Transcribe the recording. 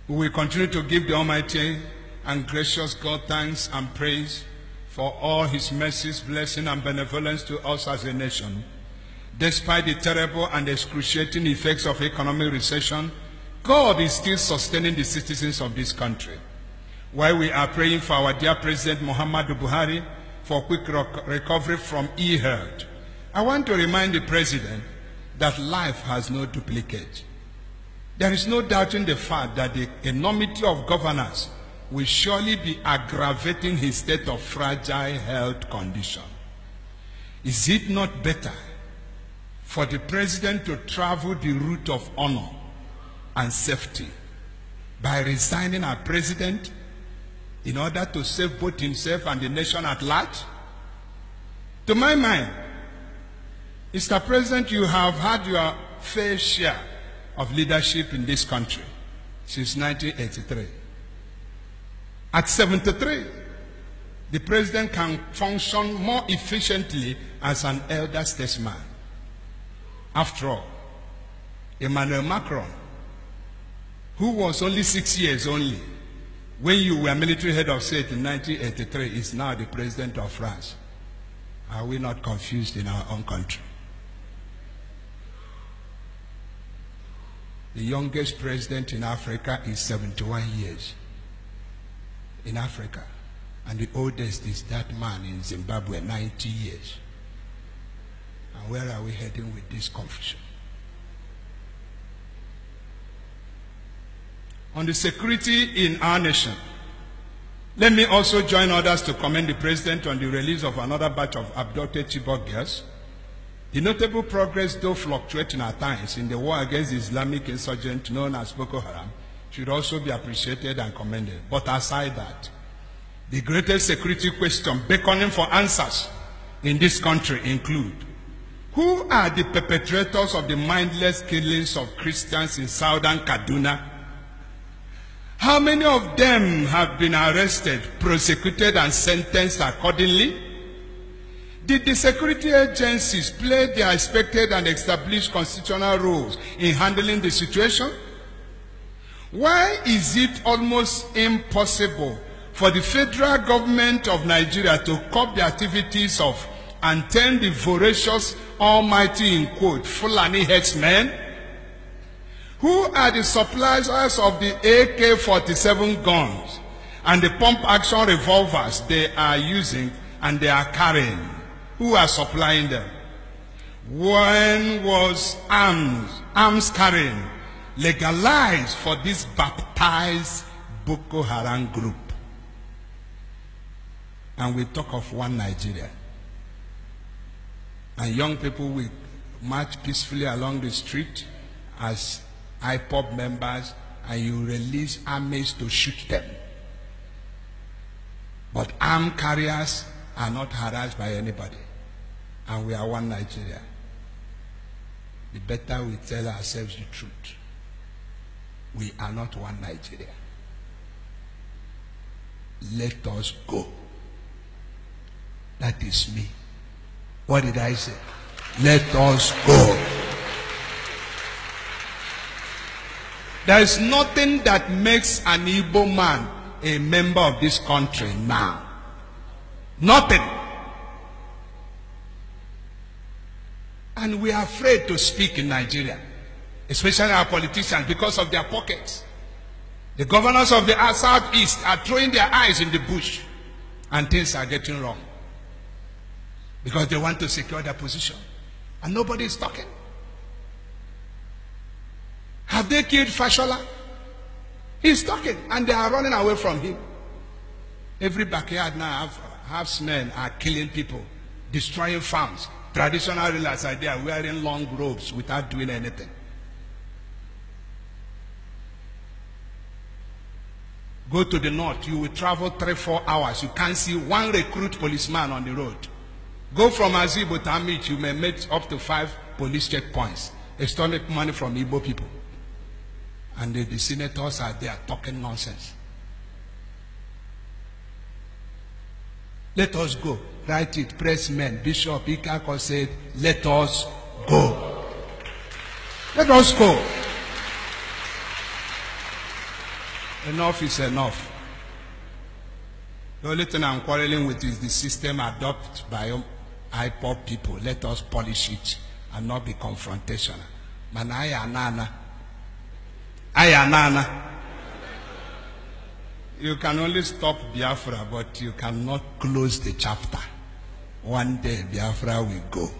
We will continue to give the Almighty and gracious God thanks and praise for all his mercies, blessing, and benevolence to us as a nation. Despite the terrible and excruciating effects of economic recession, God is still sustaining the citizens of this country. While we are praying for our dear President Muhammadu Buhari for quick recovery from e-health, I want to remind the President that life has no duplicate. There is no doubting the fact that the enormity of governance will surely be aggravating his state of fragile health condition. Is it not better for the President to travel the route of honor and safety by resigning as President in order to save both himself and the nation at large? To my mind, Mr. President, you have had your fair share of leadership in this country since 1983. At 73, the President can function more efficiently as an elder statesman. After all, Emmanuel Macron, who was only 6 years only when you were military head of state in 1983, is now the President of France. Are we not confused in our own country? The youngest president in Africa is 71 years. In Africa. And the oldest is that man in Zimbabwe, 90 years. And where are we heading with this confusion? On the security in our nation, let me also join others to commend the President on the release of another batch of abducted Chibok girls. The notable progress, though fluctuating at times, in the war against the Islamic insurgent known as Boko Haram should also be appreciated and commended. But aside that, the greatest security question beckoning for answers in this country include: who are the perpetrators of the mindless killings of Christians in southern Kaduna? How many of them have been arrested, prosecuted, and sentenced accordingly? Did the security agencies play their expected and established constitutional roles in handling the situation? Why is it almost impossible for the federal government of Nigeria to curb the activities of and turn the voracious, almighty, in quote, Fulani headsmen? Who are the suppliers of the AK-47 guns and the pump-action revolvers they are using and they are carrying? Who are supplying them? When was arms carrying legalized for this baptized Boko Haram group? And we talk of one Nigeria. And young people will march peacefully along the street as IPOB members, and you release armies to shoot them. But armed carriers are not harassed by anybody. And we are one Nigeria. The better we tell ourselves the truth. We are not one Nigeria. Let us go. That is me. What did I say? Let us go. There is nothing that makes an Igbo man a member of this country now. Nothing. And we are afraid to speak in Nigeria, especially our politicians, because of their pockets. The governors of the Southeast are throwing their eyes in the bush, and things are getting wrong because they want to secure their position, and nobody is talking. Have they killed Fashola? He's talking, and they are running away from him. Every backyard now, herdsmen are killing people, destroying farms. Traditional rulers are there wearing long robes without doing anything. Go to the north, you will travel 3-4 hours. You can't see one recruit policeman on the road. Go from Azibo to Amit, you may meet up to 5 police checkpoints, extorting money from Igbo people. And the senators are there talking nonsense. Let us go. Write it, pressmen. Bishop Ikeakor said, let us go. Let us go. Enough is enough. The only thing I'm quarreling with is the system adopted by IPOP people. Let us polish it and not be confrontational. Man, Ayanana. You can only stop Biafra, but you cannot close the chapter. One day Biafra will go.